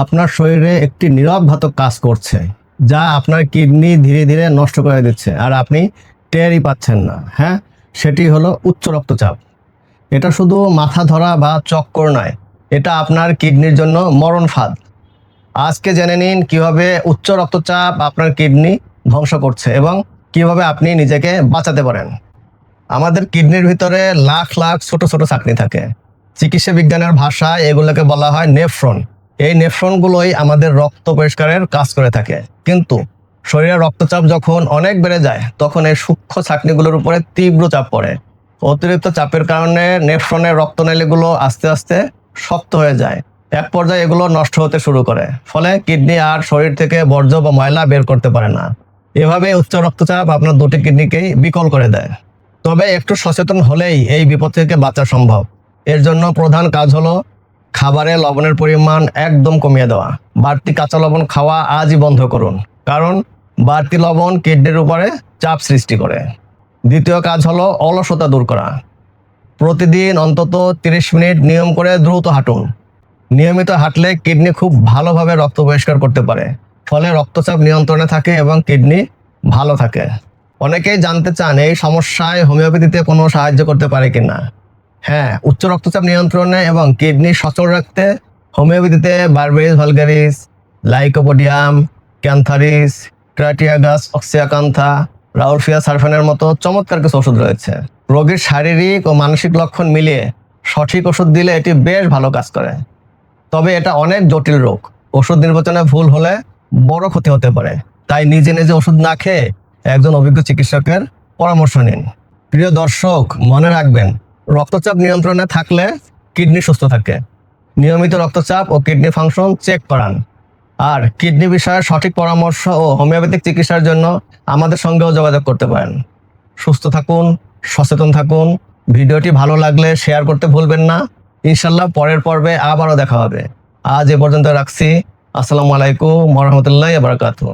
আপনার শরীরে একটি নীরব ঘাতক কাজ করছে, যা আপনার কিডনি ধীরে ধীরে নষ্ট করে দিচ্ছে আর আপনি টেরই পাচ্ছেন না। হ্যাঁ, সেটি হলো উচ্চ রক্তচাপ। এটা শুধু মাথা ধরা বা চক্কর নয়, এটা আপনার কিডনির জন্য মরণ ফাঁদ। আজকে জেনে নিন কিভাবে উচ্চ রক্তচাপ আপনার কিডনি ধ্বংস করছে এবং কিভাবে আপনি নিজেকে বাঁচাতে পারেন। আমাদের কিডনির ভিতরে লাখ লাখ ছোট ছোট চাকনি থাকে। চিকিৎসা বিজ্ঞানের ভাষায় এগুলোকে বলা হয় নেফ্রন। এই নেফ্রনগুলোই আমাদের রক্ত পরিষ্কারের কাজ করে থাকে। কিন্তু শরীরে রক্তচাপ যখন অনেক বেড়ে যায়, তখন এই সূক্ষ্ম চাকনিগুলোর উপরে তীব্র চাপ পড়ে। অতিরিক্ত চাপের কারণে নেফ্রনের রক্তনালীগুলো আস্তে আস্তে শক্ত হয়ে যায়। এক পর্যায়ে এগুলো নষ্ট হতে শুরু করে, ফলে কিডনি আর শরীর থেকে বর্জ্য বা ময়লা বের করতে পারে না। এভাবে উচ্চ রক্তচাপ আপনার দুটি কিডনিকেই বিকল করে দেয়। তবে একটু সচেতন হলেই এই বিপদ থেকে বাঁচা সম্ভব। এর জন্য প্রধান কাজ হলো খাবারে লবণের পরিমাণ একদম কমিয়ে দেওয়া। বাড়তি কাঁচা লবণ খাওয়া আজই বন্ধ করুন, কারণ বাড়তি লবণ কিডনির উপরে চাপ সৃষ্টি করে। দ্বিতীয় কাজ হলো অলসতা দূর করা। প্রতিদিন অন্তত 30 মিনিট নিয়ম করে দ্রুত হাঁটুন। নিয়মিত হাঁটলে কিডনি খুব ভালোভাবে রক্ত পরিষ্কার করতে পারে, ফলে রক্তচাপ নিয়ন্ত্রণে থাকে এবং কিডনি ভালো থাকে। অনেকেই জানতে চান এই সমস্যায় হোমিওপ্যাথিতে কোনো সাহায্য করতে পারে কিনা। হ্যাঁ, উচ্চ রক্তচাপ নিয়ন্ত্রণে এবং কিডনি সচল রাখতে হোমিওপ্যাথিতে বারবেরিস ভালগারিস, লাইকোপোডিয়াম, ক্যান্থারিস, ক্রাটিয়াগাস অক্সিয়াকান্থা, রাউরফিয়া সারফেনের মতো চমৎকার কিছু ওষুধ রয়েছে। রোগীর শারীরিক ও মানসিক লক্ষণ মিলিয়ে সঠিক ওষুধ দিলে এটি বেশ ভালো কাজ করে। তবে এটা অনেক জটিল রোগ। ওষুধ নির্বাচনে ভুল হলে বড় ক্ষতি হতে পারে। তাই নিজে নিজে ওষুধ না খেয়ে একজন অভিজ্ঞ চিকিৎসকের পরামর্শ নিন। প্রিয় দর্শক, মনে রাখবেন, রক্তচাপ নিয়ন্ত্রণে থাকলে কিডনি সুস্থ থাকে। নিয়মিত রক্তচাপ ও কিডনি ফাংশন চেক করান। আর কিডনি বিষয়ে সঠিক পরামর্শ ও হোমিওপ্যাথিক চিকিৎসার জন্য আমাদের সঙ্গেও যোগাযোগ করতে পারেন। সুস্থ থাকুন, সচেতন থাকুন। ভিডিওটি ভালো লাগলে শেয়ার করতে ভুলবেন না। ইনশাল্লাহ পরের পর্বে আবারও দেখা হবে। আজ এ পর্যন্ত রাখছি। আসসালামু আলাইকুম ওয়া রাহমাতুল্লাহি ওয়া বারাকাতুহু।